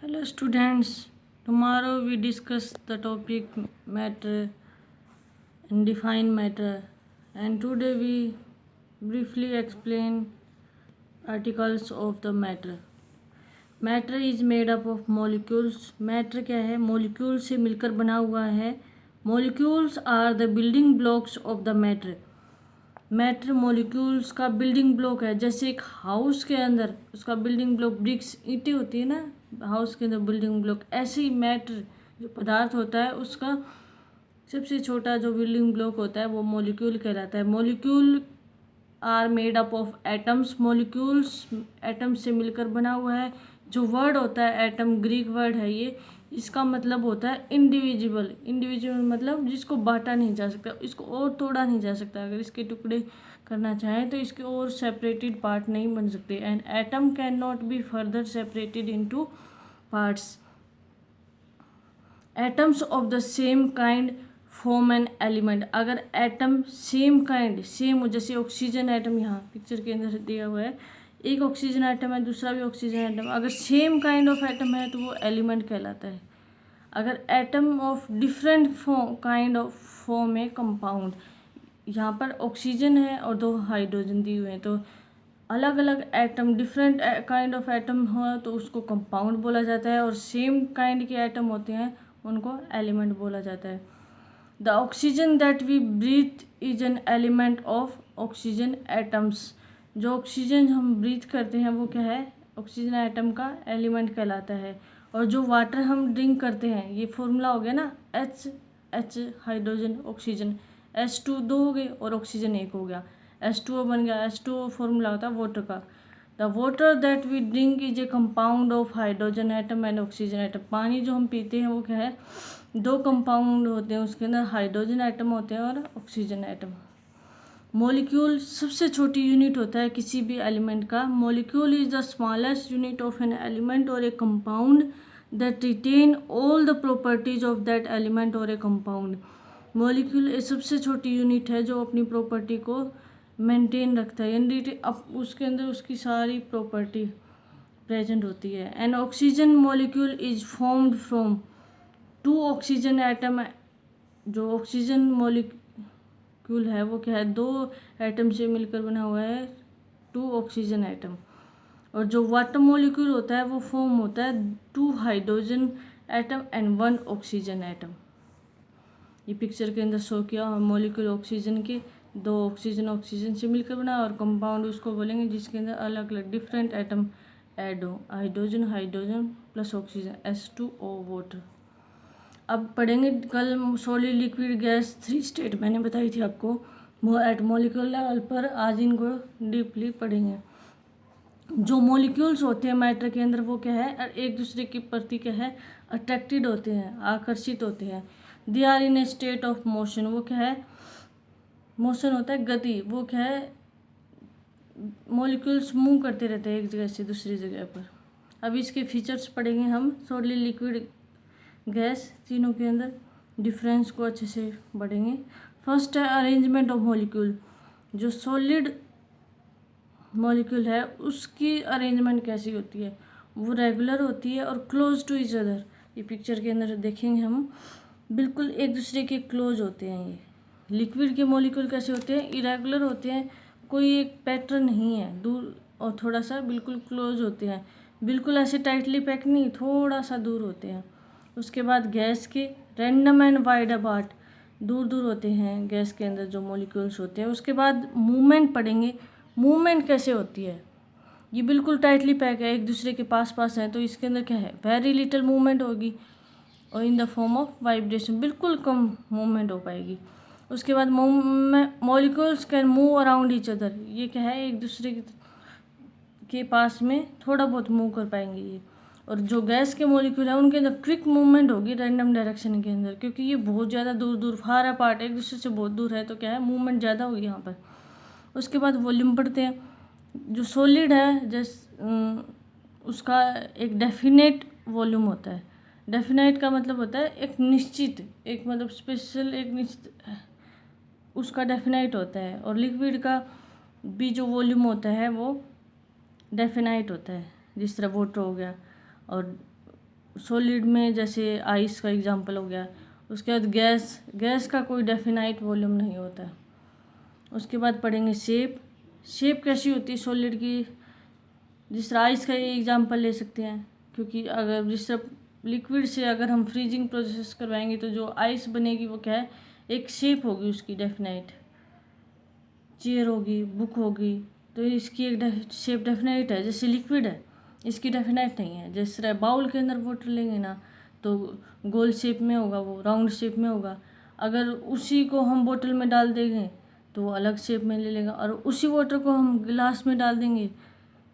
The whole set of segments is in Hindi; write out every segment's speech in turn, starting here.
Hello students, tomorrow we discuss the topic matter and define matter, and today we briefly explain articles of the matter. Matter is made up of molecules. Matter क्या है? Molecules से मिलकर बना हुआ है. Molecules are the building blocks of the matter. Matter molecules का बिल्डिंग ब्लॉक है. जैसे एक हाउस के अंदर उसका बिल्डिंग ब्लॉक ब्रिक्स ईंटें होती है ना, हाउस के अंदर बिल्डिंग ब्लॉक, ऐसे ही मैटर जो पदार्थ होता है उसका सबसे छोटा जो बिल्डिंग ब्लॉक होता है वो मॉलिक्यूल कहलाता है. Molecule are made up of atoms. Molecules atoms से मिलकर बना हुआ है. जो वर्ड होता है एटम, ग्रीक वर्ड है ये, इसका मतलब होता है इंडिविजुअल. इंडिविजुअल मतलब जिसको बांटा नहीं जा सकता, इसको और तोड़ा नहीं जा सकता. अगर इसके टुकड़े करना चाहें तो इसके और सेपरेटेड पार्ट नहीं बन सकते. And atom can not be further separated into parts. Atoms of the same kind form an element. अगर एटम सेम काइंड, सेम, जैसे ऑक्सीजन एटम यहाँ पिक्चर के अंदर दिया हुआ है, एक ऑक्सीजन एटम है, दूसरा भी ऑक्सीजन एटम, अगर सेम काइंड ऑफ एटम है तो वो एलिमेंट कहलाता है. अगर atom of different kind of form है कंपाउंड. यहाँ पर ऑक्सीजन है और दो हाइड्रोजन दिए हुए हैं, तो अलग अलग atom, different kind of atom हो तो उसको कंपाउंड बोला जाता है, और सेम काइंड के एटम होते हैं उनको एलिमेंट बोला जाता है. The oxygen that we breathe is an element of oxygen atoms. जो ऑक्सीजन हम ब्रीथ करते हैं वो क्या है? ऑक्सीजन एटम का एलिमेंट कहलाता है. और जो वाटर हम ड्रिंक करते हैं, ये फॉर्मूला हो गया ना, एच हाइड्रोजन ऑक्सीजन, H2 दो हो गए और ऑक्सीजन एक हो गया, H2O बन गया. H2O फॉर्मूला होता है वाटर का. The water that we drink is a compound of hydrogen atom and oxygen atom. पानी जो हम पीते हैं वो क्या है? दो कंपाउंड होते हैं, उसके अंदर हाइड्रोजन एटम होते हैं और ऑक्सीजन एटम. मॉलिक्यूल सबसे छोटी यूनिट होता है किसी भी एलिमेंट का. Molecule is the smallest unit of an element और a compound that retain all the properties of that element और ए कंपाउंड. मॉलिक्यूल एक सबसे छोटी यूनिट है जो अपनी प्रॉपर्टी को मेंटेन रखता है, यानी अब उसके अंदर उसकी सारी प्रॉपर्टी प्रेजेंट होती है. An oxygen molecule is formed from two oxygen atom. जो ऑक्सीजन मॉलिक्यूल है वो क्या है? दो एटम से मिलकर बना हुआ है, टू ऑक्सीजन एटम. और जो वाटर मॉलिक्यूल होता है वो फॉर्म होता है two hydrogen atom and one oxygen atom. ये पिक्चर के अंदर शो किया मॉलिक्यूल ऑक्सीजन के, दो ऑक्सीजन से मिलकर बना, और कंपाउंड उसको बोलेंगे जिसके अंदर अलग अलग डिफरेंट एटम ऐड हो. Hydrogen plus oxygen, H2O water. अब पढ़ेंगे कल सॉलिड लिक्विड गैस 3 स्टेट मैंने बताई थी आपको एट मॉलिक्यूलर लेवल पर. आज इनको डीपली पढ़ेंगे. जो मॉलिक्यूल्स होते हैं मैटर के अंदर वो क्या है? एक दूसरे के प्रति क्या है? अट्रैक्टेड होते हैं, आकर्षित होते हैं. They are in a state of motion. वो क्या है? मोशन होता है गति. वो क्या है? मॉलिक्यूल्स मूव करते रहते हैं एक जगह से दूसरी जगह पर. अब इसके फीचर्स पढ़ेंगे हम. सॉलिड लिक्विड गैस तीनों के अंदर डिफरेंस को अच्छे से पढ़ेंगे. फर्स्ट है अरेंजमेंट ऑफ मॉलिक्यूल. जो सॉलिड मॉलिक्यूल है उसकी अरेंजमेंट कैसी होती है? वो रेगुलर होती है और क्लोज टू ईच अदर. ये पिक्चर के अंदर देखेंगे हम, बिल्कुल एक दूसरे के क्लोज होते हैं. ये लिक्विड के मॉलिक्यूल कैसे होते हैं? इरेगुलर होते हैं, कोई एक पैटर्न नहीं है, दूर और थोड़ा सा बिल्कुल क्लोज होते हैं. बिल्कुल ऐसे टाइटली पैक नहीं, थोड़ा सा दूर होते हैं. उसके बाद गैस के रैंडम एंड वाइड अपार्ट, दूर दूर होते हैं गैस के अंदर जो मॉलिक्यूल्स होते हैं. उसके बाद मूवमेंट पढ़ेंगे. मूवमेंट कैसे होती है? ये बिल्कुल टाइटली पैक है, एक दूसरे के पास पास है, तो इसके अंदर क्या है? वेरी लिटिल मूवमेंट होगी, और in the form of vibration, बिल्कुल कम मूवमेंट हो पाएगी. उसके बाद molecules can move around each other. ये क्या है? एक दूसरे के पास में थोड़ा बहुत मूव कर पाएंगे ये. और जो गैस के मॉलिक्यूल है उनके अंदर क्विक मूवमेंट होगी रैंडम डायरेक्शन के अंदर, क्योंकि ये बहुत ज़्यादा दूर दूर फार अपार्ट, एक दूसरे से बहुत दूर है, तो क्या है? मूवमेंट ज़्यादा होगी यहाँ पर. उसके बाद वॉल्यूम पढ़ते हैं. जो सॉलिड है उसका एक डेफिनेट वॉल्यूम होता है. डेफिनेट का मतलब होता है एक निश्चित, एक मतलब स्पेशल, एक निश्चित, उसका डेफिनेट होता है. और लिक्विड का भी जो वॉल्यूम होता है वो डेफिनाइट होता है, जिस तरह वाटर हो गया. और सॉलिड में जैसे आइस का एग्जांपल हो गया। उसके बाद गैस का कोई डेफिनाइट वॉल्यूम नहीं होता है। उसके बाद पढ़ेंगे शेप कैसी होती है सॉलिड की। जिस तरह आइस का ये एग्जांपल ले सकते हैं, क्योंकि अगर जिस तरह लिक्विड से अगर हम फ्रीजिंग प्रोसेस करवाएंगे तो जो आइस बनेगी वो क्या है, एक शेप होगी उसकी डेफिनाइट। चेयर होगी, बुक होगी, तो इसकी एक शेप डेफिनाइट है। जैसे लिक्विड है, इसकी डेफिनाइट नहीं है। जिस तरह बाउल के अंदर वाटर लेंगे ना तो गोल शेप में होगा, वो राउंड शेप में होगा। अगर उसी को हम बोतल में डाल देंगे तो वो अलग शेप में ले लेगा, और उसी वाटर को हम गिलास में डाल देंगे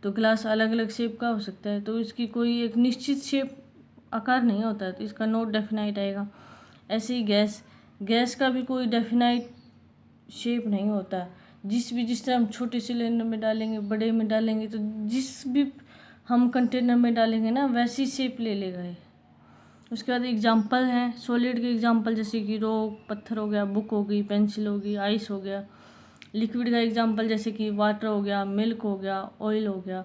तो गिलास अलग अलग शेप का हो सकता है। तो इसकी कोई एक निश्चित शेप आकार नहीं होता है, तो इसका नॉट डेफिनाइट आएगा। ऐसे ही गैस का भी कोई डेफिनाइट शेप नहीं होता। जिस तरह हम छोटे सिलेंडर में डालेंगे, बड़े में डालेंगे, तो जिस भी हम कंटेनर में डालेंगे ना वैसी शेप ले लेगा ये। उसके बाद एग्जांपल हैं सॉलिड के एग्जांपल, जैसे कि रॉक, पत्थर हो गया, बुक हो गई, पेंसिल होगी, आइस हो गया। लिक्विड का एग्जांपल जैसे कि वाटर हो गया, मिल्क हो गया, ऑयल हो गया।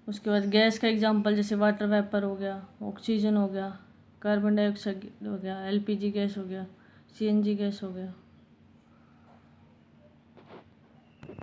उसके बाद गैस का एग्जांपल जैसे वाटर वेपर हो गया, ऑक्सीजन हो गया, कार्बन डाइऑक्साइड हो गया, एलपीजी गैस हो गया, सीएनजी गैस हो गया।